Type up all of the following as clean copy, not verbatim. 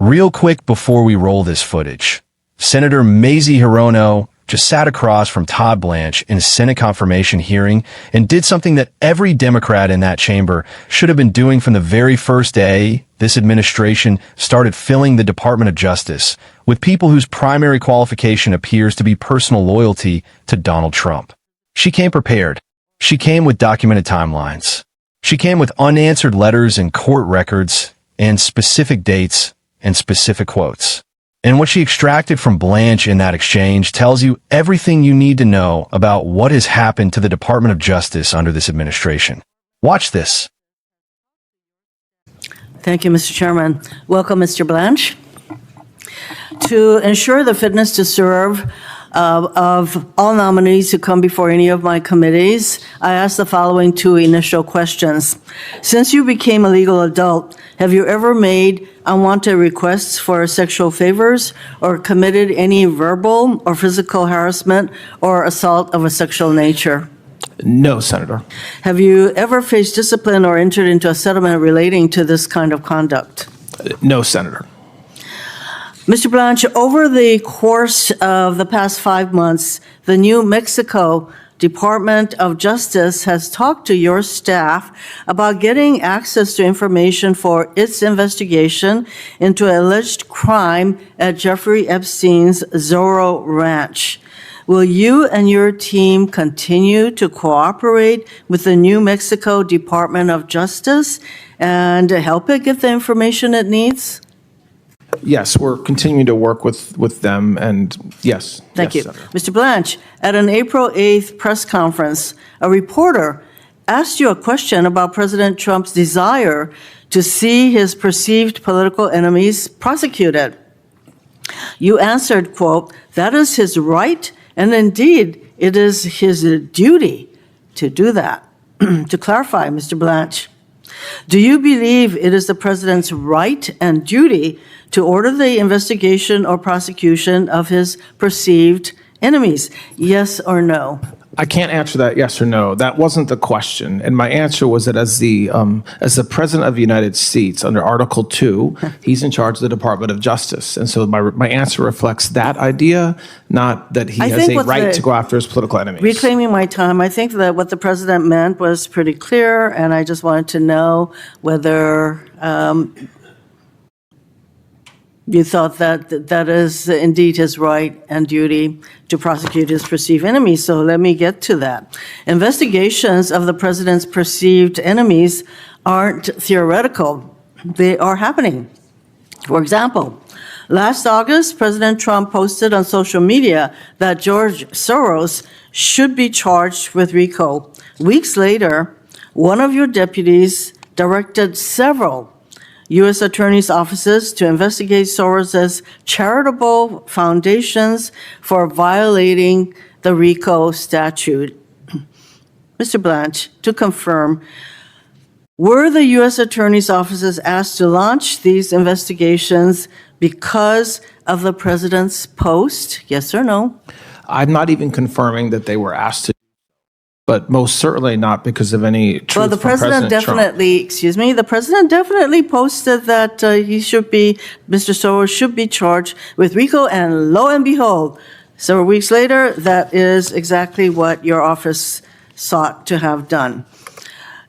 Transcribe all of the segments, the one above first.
Real quick before we roll this footage, Senator Mazie Hirono just sat across from Todd Blanche in a Senate confirmation hearing and did something that every Democrat in that chamber should have been doing from the very first day this administration started filling the Department of Justice with people whose primary qualification appears to be personal loyalty to Donald Trump. She came prepared. She came with documented timelines. She came with unanswered letters and court records and specific dates and specific quotes. And what she extracted from Blanche in that exchange tells you everything you need to know about what has happened to the Department of Justice under this administration. Watch this. Thank you, Mr. Chairman. Welcome, Mr. Blanche. To ensure the fitness to serve of all nominees who come before any of my committees, I ask the following two initial questions. Since you became a legal adult, have you ever made unwanted requests for sexual favors or committed any verbal or physical harassment or assault of a sexual nature? No, Senator. Have you ever faced discipline or entered into a settlement relating to this kind of conduct? No, Senator. Mr. Blanche, over the course of the past 5 months, the New Mexico Department of Justice has talked to your staff about getting access to information for its investigation into alleged crime at Jeffrey Epstein's Zorro Ranch. Will you and your team continue to cooperate with the New Mexico Department of Justice and help it get the information it needs? Yes, we're continuing to work with them, and yes. Thank yes, you. Senator. Mr. Blanche, at an April 8th press conference, a reporter asked you a question about President Trump's desire to see his perceived political enemies prosecuted. You answered, quote, "That is his right, and indeed it is his duty to do that." To clarify, Mr. Blanche, do you believe it is the president's right and duty to order the investigation or prosecution of his perceived enemies? Yes or no? I can't answer that yes or no. That wasn't the question. And my answer was that as the President of the United States, under Article 2, he's in charge of the Department of Justice. And so my answer reflects that idea, not that he has a right to go after his political enemies. Reclaiming my time, I think that what the president meant was pretty clear, and I just wanted to know whether you thought that that is indeed his right and duty to prosecute his perceived enemies. So let me get to that. Investigations of the president's perceived enemies aren't theoretical. They are happening. For example, last August, President Trump posted on social media that George Soros should be charged with RICO. Weeks later, one of your deputies directed several U.S. attorneys' offices to investigate Soros's charitable foundations for violating the RICO statute. Mr. Blanche, to confirm, were the U.S. attorneys' offices asked to launch these investigations because of the president's post? Yes or no? I'm not even confirming that they were asked to, but most certainly not because of any truth Well, the from president definitely, Trump. the president definitely posted that Mr. Soros should be charged with RICO, and lo and behold, several weeks later, that is exactly what your office sought to have done.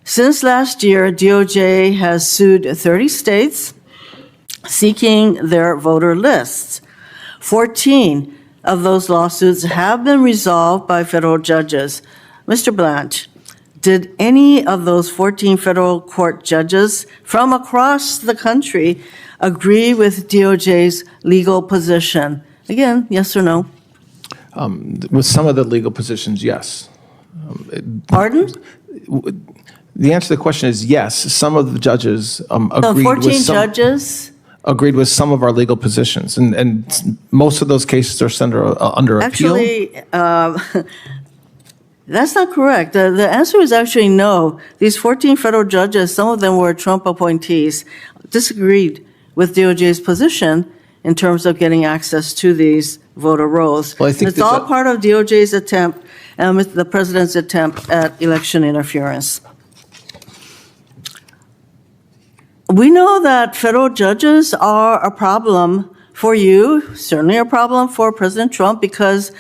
Since last year, DOJ has sued 30 states seeking their voter lists. 14 of those lawsuits have been resolved by federal judges. Mr. Blanche, did any of those 14 federal court judges from across the country agree with DOJ's legal position? Again, yes or no? With some of the legal positions, yes. Pardon? The answer to the question is yes. Some of the judges agreed 14 judges? Agreed with some of our legal positions, and most of those cases are under appeal. Actually, that's not correct. The answer is actually no. These 14 federal judges, some of them were Trump appointees, disagreed with DOJ's position in terms of getting access to these voter rolls. Well, I think it's all part of DOJ's attempt and with the president's attempt at election interference. We know that federal judges are a problem for you, certainly a problem for President Trump, because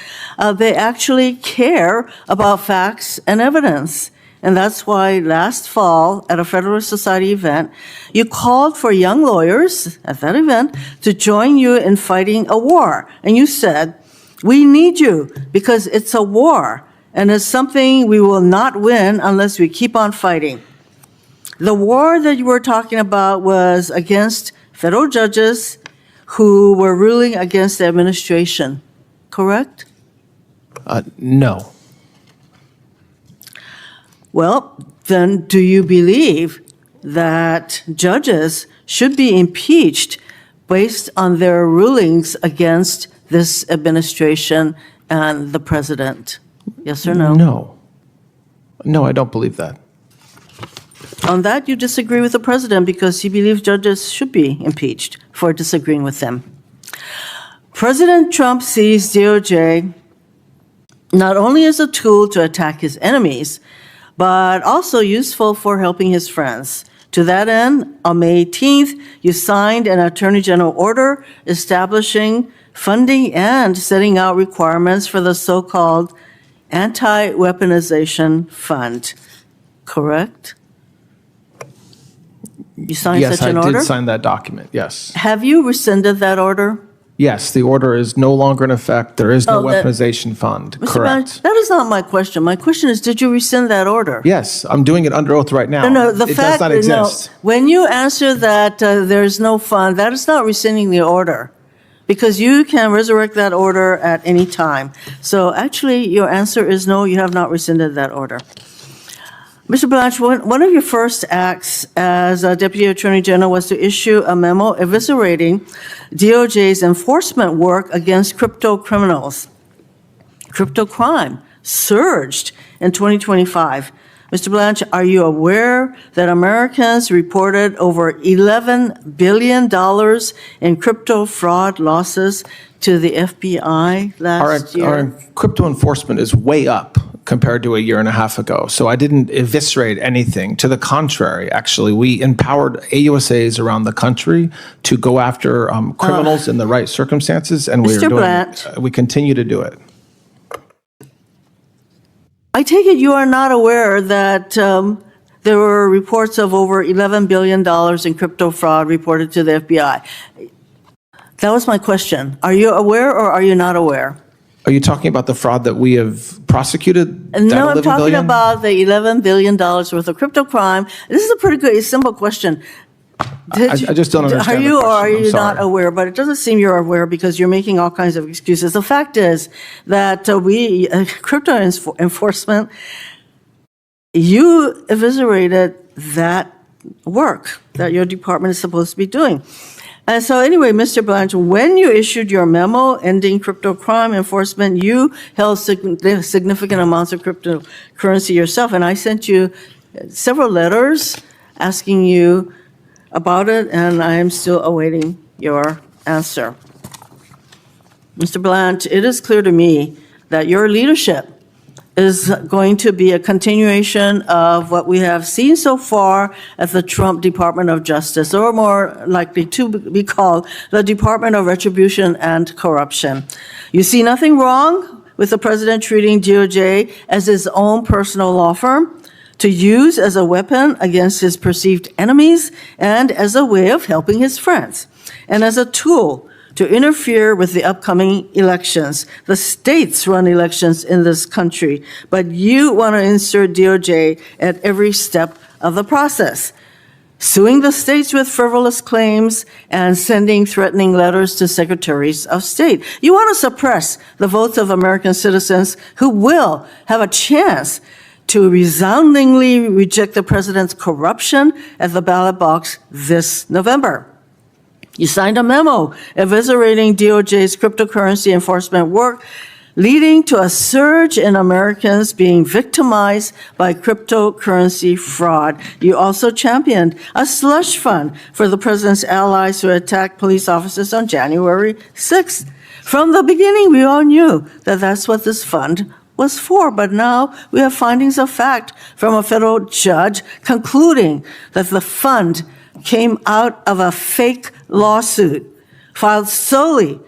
they actually care about facts and evidence. And that's why last fall at a Federalist Society event, you called for young lawyers at that event to join you in fighting a war. And you said, we need you because it's a war and it's something we will not win unless we keep on fighting. The war that you were talking about was against federal judges who were ruling against the administration, correct? No. Well, then do you believe that judges should be impeached based on their rulings against this administration and the president? Yes or no? No. No, I don't believe that. On that, you disagree with the president because he believes judges should be impeached for disagreeing with them. President Trump sees DOJ not only as a tool to attack his enemies, but also useful for helping his friends. To that end, on May 18th, you signed an Attorney General order establishing funding and setting out requirements for the so-called anti-weaponization fund, correct? You signed Yes, such an I order? did sign that document, yes. Have you rescinded that order? Yes, the order is no longer in effect. There is no Oh, that- weaponization fund, Mr. correct? Blanch, that is not my question. My question is, did you rescind that order? Yes, I'm doing it under oath right now. No, the It fact does not that, no, exist. when you answer that there is no fund, that is not rescinding the order, because you can resurrect that order at any time. So actually, your answer is no, you have not rescinded that order. Mr. Blanch, one of your first acts as a Deputy Attorney General was to issue a memo eviscerating DOJ's enforcement work against crypto criminals. Crypto crime surged in 2025. Mr. Blanch, are you aware that Americans reported over $11 billion in crypto fraud losses to the FBI last year? Our crypto enforcement is way up compared to a year and a half ago. So I didn't eviscerate anything. To the contrary, actually, we empowered AUSAs around the country to go after criminals in the right circumstances, and Mr. Blanch. we continue to do it. I take it you are not aware that there were reports of over $11 billion in crypto fraud reported to the FBI. That was my question. Are you aware or are you not aware? Are you talking about the fraud that we have prosecuted? No, that I'm 11 talking billion? about the $11 billion worth of crypto crime. This is a pretty good, simple question. I just don't understand Are the you or question. are I'm you sorry. not aware? But it doesn't seem you're aware because you're making all kinds of excuses. The fact is that crypto enforcement, you eviscerated that work that your department is supposed to be doing. And so anyway, Mr. Blanch, when you issued your memo ending crypto crime enforcement, you held significant amounts of cryptocurrency yourself. And I sent you several letters asking you about it, and I am still awaiting your answer. Mr. Blanch, it is clear to me that your leadership is going to be a continuation of what we have seen so far at the Trump Department of Justice, or more likely to be called the Department of Retribution and Corruption. You see nothing wrong with the president treating DOJ as his own personal law firm to use as a weapon against his perceived enemies and as a way of helping his friends, and as a tool to interfere with the upcoming elections. The states run elections in this country, but you want to insert DOJ at every step of the process, suing the states with frivolous claims and sending threatening letters to secretaries of state. You want to suppress the votes of American citizens who will have a chance to resoundingly reject the president's corruption at the ballot box this November. You signed a memo eviscerating DOJ's cryptocurrency enforcement work, leading to a surge in Americans being victimized by cryptocurrency fraud. You also championed a slush fund for the president's allies who attacked police officers on January 6th. From the beginning, we all knew that that's what this fund was for, but now we have findings of fact from a federal judge concluding that the fund came out of a fake lawsuit filed solely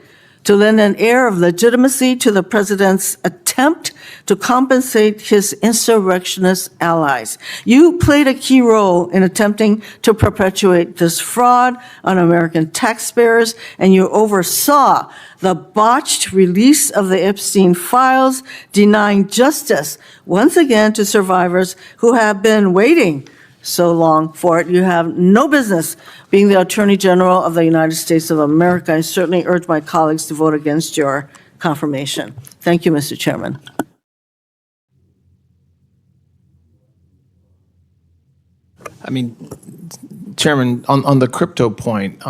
to lend an air of legitimacy to the president's attempt to compensate his insurrectionist allies. You played a key role in attempting to perpetuate this fraud on American taxpayers, and you oversaw the botched release of the Epstein files, denying justice once again to survivors who have been waiting so long for it. You have no business being the Attorney General of the United States of America. I certainly urge my colleagues to vote against your confirmation. Thank you, Mr. Chairman. I mean, Chairman, on the crypto point,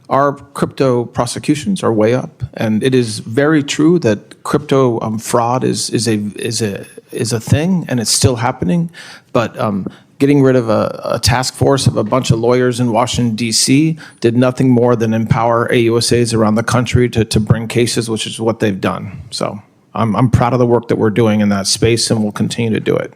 our crypto prosecutions are way up, and it is very true that crypto fraud is a thing, and it's still happening. But getting rid of a task force of a bunch of lawyers in Washington, D.C. did nothing more than empower AUSAs around the country to bring cases, which is what they've done. So I'm proud of the work that we're doing in that space, and we'll continue to do it.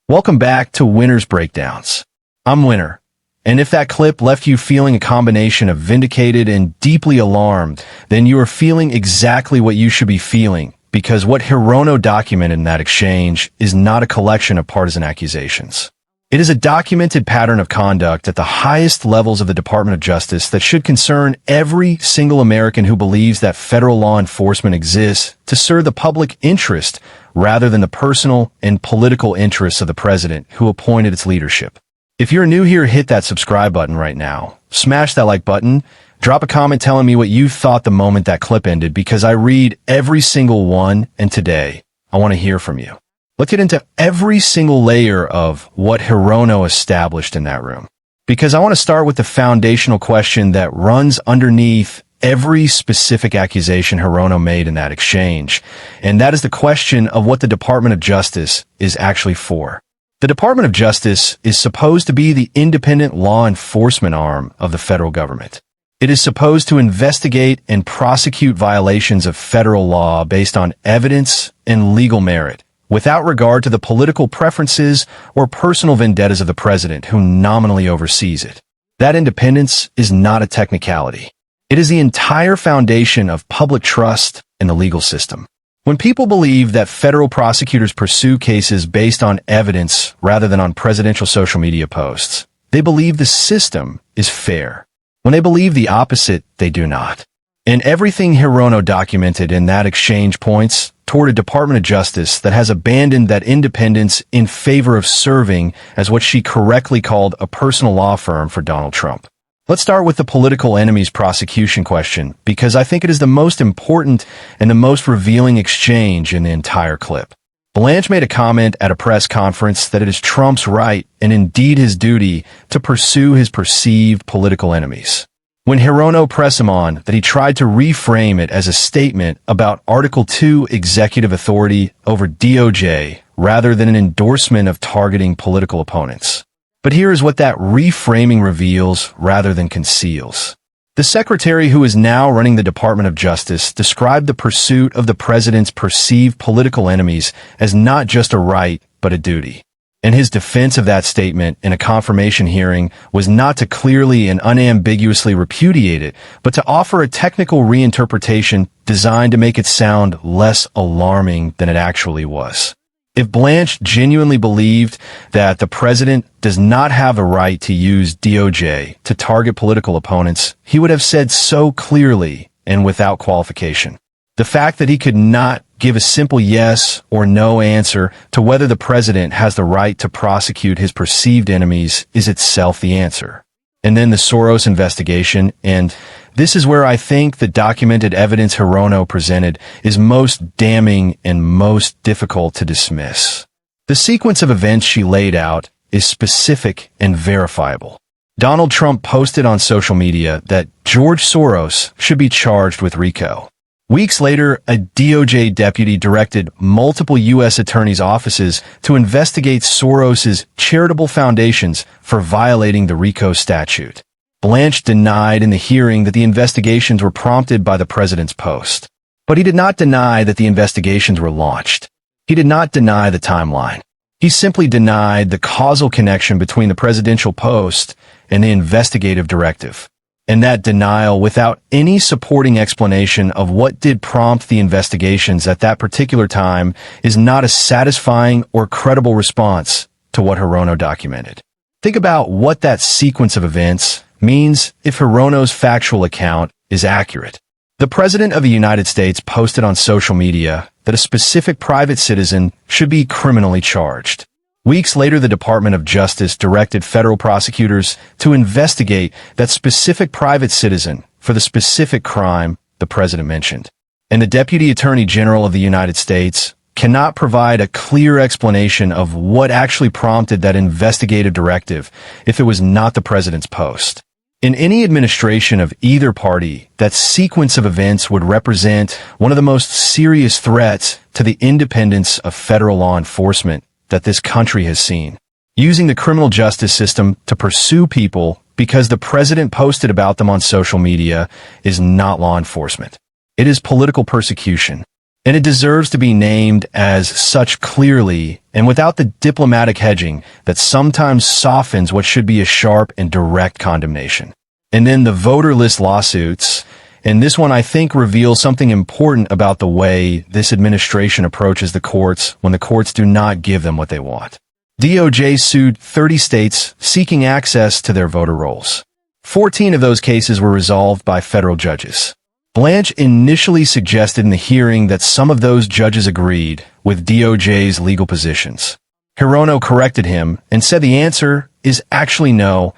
Welcome back to Winner's Breakdowns. I'm Winner. And if that clip left you feeling a combination of vindicated and deeply alarmed, then you are feeling exactly what you should be feeling, because what Hirono documented in that exchange is not a collection of partisan accusations. It is a documented pattern of conduct at the highest levels of the Department of Justice that should concern every single American who believes that federal law enforcement exists to serve the public interest rather than the personal and political interests of the president who appointed its leadership. If you're new here, hit that subscribe button right now. Smash that like button. Drop a comment telling me what you thought the moment that clip ended, because I read every single one, and today I want to hear from you. Let's get into every single layer of what Hirono established in that room, because I want to start with the foundational question that runs underneath every specific accusation Hirono made in that exchange, and that is the question of what the Department of Justice is actually for. The Department of Justice is supposed to be the independent law enforcement arm of the federal government. It is supposed to investigate and prosecute violations of federal law based on evidence and legal merit, without regard to the political preferences or personal vendettas of the president who nominally oversees it. That independence is not a technicality. It is the entire foundation of public trust in the legal system. When people believe that federal prosecutors pursue cases based on evidence rather than on presidential social media posts, they believe the system is fair. When they believe the opposite, they do not. And everything Hirono documented in that exchange points toward a Department of Justice that has abandoned that independence in favor of serving as what she correctly called a personal law firm for Donald Trump. Let's start with the political enemies prosecution question, because I think it is the most important and the most revealing exchange in the entire clip. Blanche made a comment at a press conference that it is Trump's right, and indeed his duty, to pursue his perceived political enemies. When Hirono pressed him on that he tried to reframe it as a statement about Article 2 executive authority over DOJ rather than an endorsement of targeting political opponents. But here is what that reframing reveals rather than conceals. The secretary who is now running the Department of Justice described the pursuit of the president's perceived political enemies as not just a right, but a duty. And his defense of that statement in a confirmation hearing was not to clearly and unambiguously repudiate it, but to offer a technical reinterpretation designed to make it sound less alarming than it actually was. If Blanche genuinely believed that the president does not have the right to use DOJ to target political opponents, he would have said so clearly and without qualification. The fact that he could not give a simple yes or no answer to whether the president has the right to prosecute his perceived enemies is itself the answer. And then the Soros investigation, and this is where I think the documented evidence Hirono presented is most damning and most difficult to dismiss. The sequence of events she laid out is specific and verifiable. Donald Trump posted on social media that George Soros should be charged with RICO. Weeks later, a DOJ deputy directed multiple U.S. attorneys' offices to investigate Soros's charitable foundations for violating the RICO statute. Blanche denied in the hearing that the investigations were prompted by the president's post. But he did not deny that the investigations were launched. He did not deny the timeline. He simply denied the causal connection between the presidential post and the investigative directive. And that denial, without any supporting explanation of what did prompt the investigations at that particular time, is not a satisfying or credible response to what Hirono documented. Think about what that sequence of events means if Hirono's factual account is accurate. The President of the United States posted on social media that a specific private citizen should be criminally charged. Weeks later, the Department of Justice directed federal prosecutors to investigate that specific private citizen for the specific crime the president mentioned. And the Deputy Attorney General of the United States cannot provide a clear explanation of what actually prompted that investigative directive if it was not the president's post. In any administration of either party, that sequence of events would represent one of the most serious threats to the independence of federal law enforcement that this country has seen. Using the criminal justice system to pursue people because the president posted about them on social media is not law enforcement. It is political persecution, and it deserves to be named as such clearly and without the diplomatic hedging that sometimes softens what should be a sharp and direct condemnation. And then the voter list lawsuits, and this one I think reveals something important about the way this administration approaches the courts when the courts do not give them what they want. DOJ sued 30 states seeking access to their voter rolls. 14 of those cases were resolved by federal judges. Blanch initially suggested in the hearing that some of those judges agreed with DOJ's legal positions. Hirono corrected him and said the answer is actually no.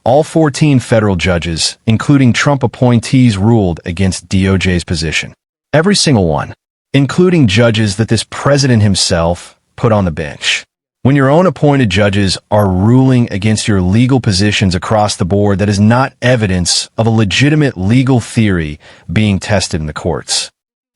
All 14 federal judges, including Trump appointees, ruled against DOJ's position. Every single one, including judges that this president himself put on the bench. When your own appointed judges are ruling against your legal positions across the board, that is not evidence of a legitimate legal theory being tested in the courts.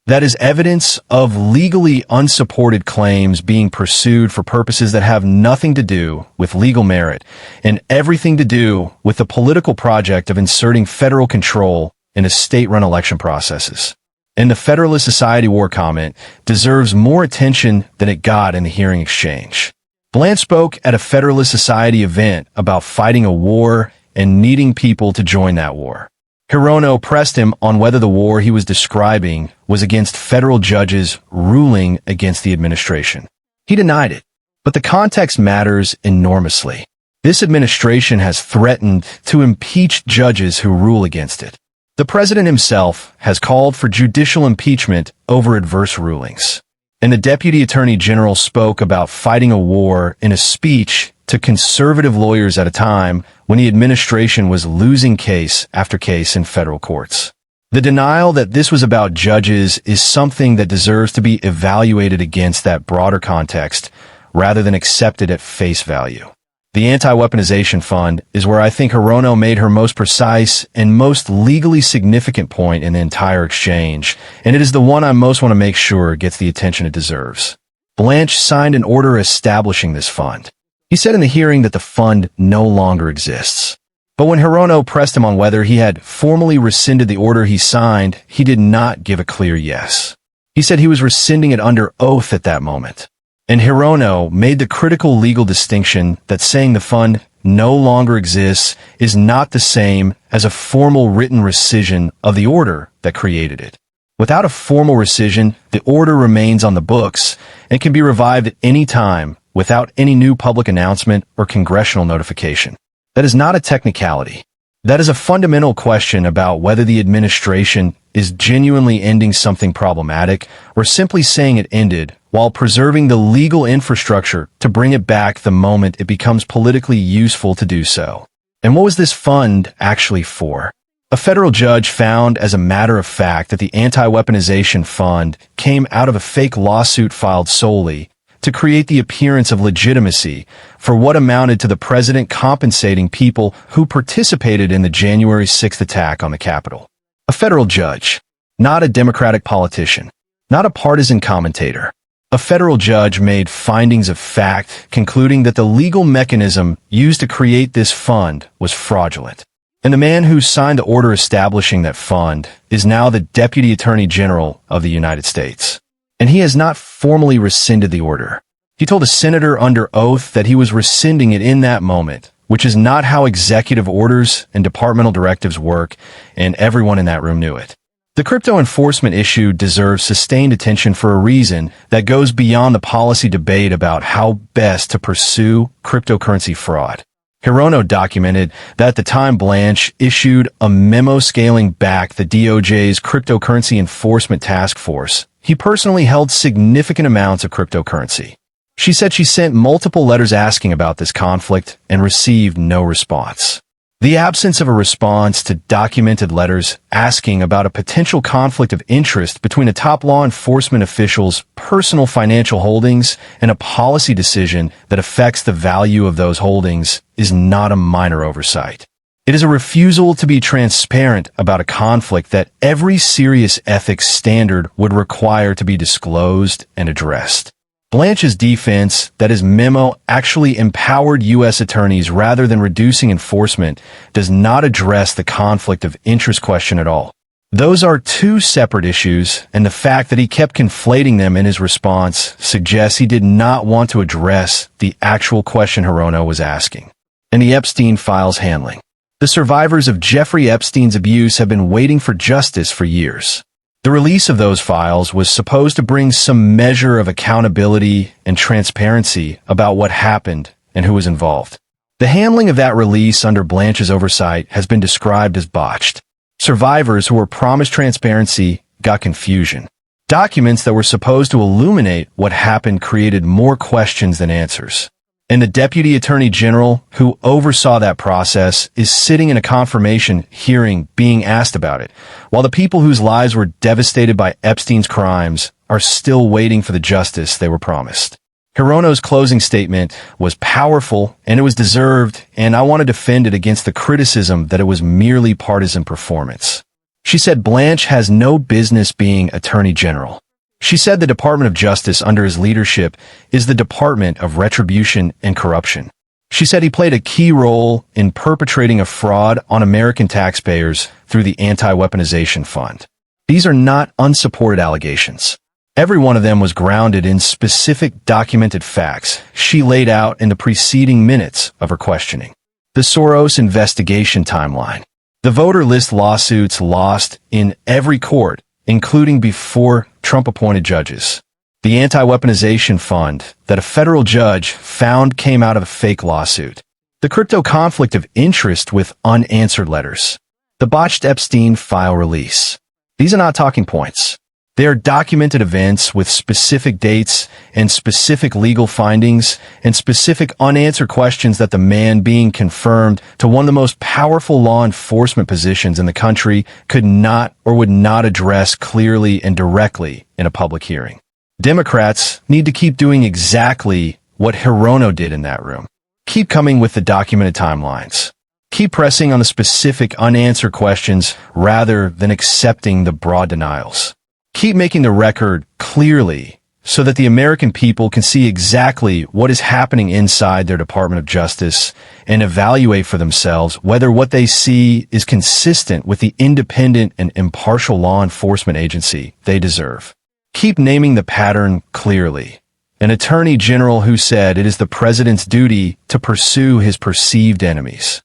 That is evidence of legally unsupported claims being pursued for purposes that have nothing to do with legal merit and everything to do with the political project of inserting federal control into state-run election processes. And the Federalist Society war comment deserves more attention than it got in the hearing exchange. Blanch spoke at a Federalist Society event about fighting a war and needing people to join that war. Hirono pressed him on whether the war he was describing was against federal judges ruling against the administration. He denied it, but the context matters enormously. This administration has threatened to impeach judges who rule against it. The president himself has called for judicial impeachment over adverse rulings. And the Deputy Attorney General spoke about fighting a war in a speech to conservative lawyers at a time when the administration was losing case after case in federal courts. The denial that this was about judges is something that deserves to be evaluated against that broader context rather than accepted at face value. The anti-weaponization fund is where I think Hirono made her most precise and most legally significant point in the entire exchange, and it is the one I most want to make sure gets the attention it deserves. Blanch signed an order establishing this fund. He said in the hearing that the fund no longer exists. But when Hirono pressed him on whether he had formally rescinded the order he signed, he did not give a clear yes. He said he was rescinding it under oath at that moment. And Hirono made the critical legal distinction that saying the fund no longer exists is not the same as a formal written rescission of the order that created it. Without a formal rescission, the order remains on the books and can be revived at any time without any new public announcement or congressional notification. That is not a technicality. That is a fundamental question about whether the administration is genuinely ending something problematic or simply saying it ended while preserving the legal infrastructure to bring it back the moment it becomes politically useful to do so. And what was this fund actually for? A federal judge found as a matter of fact that the anti-weaponization fund came out of a fake lawsuit filed solely to create the appearance of legitimacy for what amounted to the president compensating people who participated in the January 6th attack on the Capitol. A federal judge, not a Democratic politician, not a partisan commentator. A federal judge made findings of fact, concluding that the legal mechanism used to create this fund was fraudulent. And the man who signed the order establishing that fund is now the Deputy Attorney General of the United States. And he has not formally rescinded the order. He told a senator under oath that he was rescinding it in that moment, which is not how executive orders and departmental directives work, and everyone in that room knew it. The crypto enforcement issue deserves sustained attention for a reason that goes beyond the policy debate about how best to pursue cryptocurrency fraud. Hirono documented that at the time Blanche issued a memo scaling back the DOJ's cryptocurrency enforcement task force, he personally held significant amounts of cryptocurrency. She said she sent multiple letters asking about this conflict and received no response. The absence of a response to documented letters asking about a potential conflict of interest between a top law enforcement official's personal financial holdings and a policy decision that affects the value of those holdings is not a minor oversight. It is a refusal to be transparent about a conflict that every serious ethics standard would require to be disclosed and addressed. Blanche's defense that his memo actually empowered U.S. attorneys rather than reducing enforcement does not address the conflict of interest question at all. Those are two separate issues, and the fact that he kept conflating them in his response suggests he did not want to address the actual question Hirono was asking. And the Epstein files handling. The survivors of Jeffrey Epstein's abuse have been waiting for justice for years. The release of those files was supposed to bring some measure of accountability and transparency about what happened and who was involved. The handling of that release under Blanche's oversight has been described as botched. Survivors who were promised transparency got confusion. Documents that were supposed to illuminate what happened created more questions than answers. And the Deputy Attorney General who oversaw that process is sitting in a confirmation hearing being asked about it, while the people whose lives were devastated by Epstein's crimes are still waiting for the justice they were promised. Hirono's closing statement was powerful and it was deserved, and I want to defend it against the criticism that it was merely partisan performance. She said Blanche has no business being Attorney General. She said the Department of Justice under his leadership is the Department of Retribution and Corruption. She said he played a key role in perpetrating a fraud on American taxpayers through the anti-weaponization fund. These are not unsupported allegations. Every one of them was grounded in specific documented facts she laid out in the preceding minutes of her questioning. The Soros investigation timeline. The voter list lawsuits lost in every court, including before Trump-appointed judges. The anti-weaponization fund that a federal judge found came out of a fake lawsuit. The crypto conflict of interest with unanswered letters. The botched Epstein file release. These are not talking points. They are documented events with specific dates and specific legal findings and specific unanswered questions that the man being confirmed to one of the most powerful law enforcement positions in the country could not or would not address clearly and directly in a public hearing. Democrats need to keep doing exactly what Hirono did in that room. Keep coming with the documented timelines. Keep pressing on the specific unanswered questions rather than accepting the broad denials. Keep making the record clearly so that the American people can see exactly what is happening inside their Department of Justice and evaluate for themselves whether what they see is consistent with the independent and impartial law enforcement agency they deserve. Keep naming the pattern clearly. An attorney general who said it is the president's duty to pursue his perceived enemies.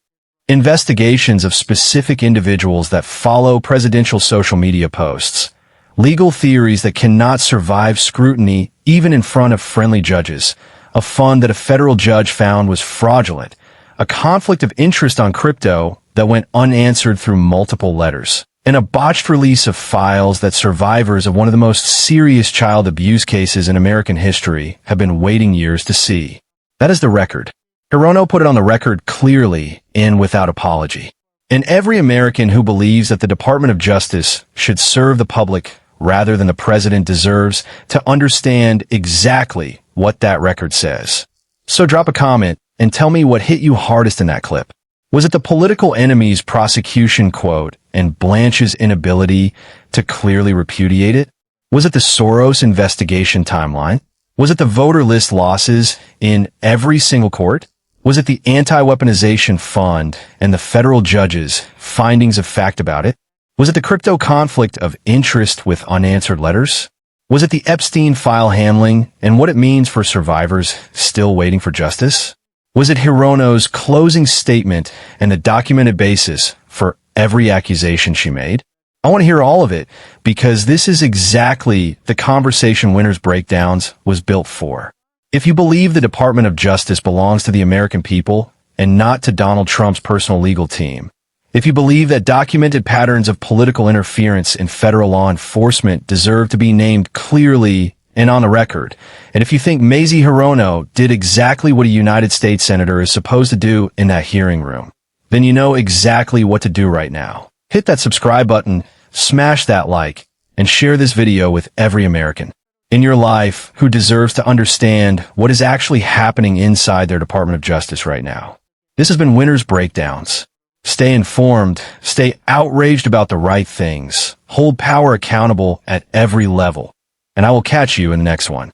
Investigations of specific individuals that follow presidential social media posts. Legal theories that cannot survive scrutiny even in front of friendly judges, a fund that a federal judge found was fraudulent, a conflict of interest on crypto that went unanswered through multiple letters, and a botched release of files that survivors of one of the most serious child abuse cases in American history have been waiting years to see. That is the record. Hirono put it on the record clearly and without apology. And every American who believes that the Department of Justice should serve the public rather than the president deserves to understand exactly what that record says. So drop a comment and tell me what hit you hardest in that clip. Was it the political enemy's prosecution quote and Blanche's inability to clearly repudiate it? Was it the Soros investigation timeline? Was it the voter list losses in every single court? Was it the anti-weaponization fund and the federal judge's findings of fact about it? Was it the crypto conflict of interest with unanswered letters? Was it the Epstein file handling and what it means for survivors still waiting for justice? Was it Hirono's closing statement and the documented basis for every accusation she made? I want to hear all of it because this is exactly the conversation Winners Breakdowns was built for. If you believe the Department of Justice belongs to the American people and not to Donald Trump's personal legal team, if you believe that documented patterns of political interference in federal law enforcement deserve to be named clearly and on the record, and if you think Mazie Hirono did exactly what a United States Senator is supposed to do in that hearing room, then you know exactly what to do right now. Hit that subscribe button, smash that like, and share this video with every American in your life who deserves to understand what is actually happening inside their Department of Justice right now. This has been Winners Breakdowns. Stay informed, stay outraged about the right things, hold power accountable at every level, and I will catch you in the next one.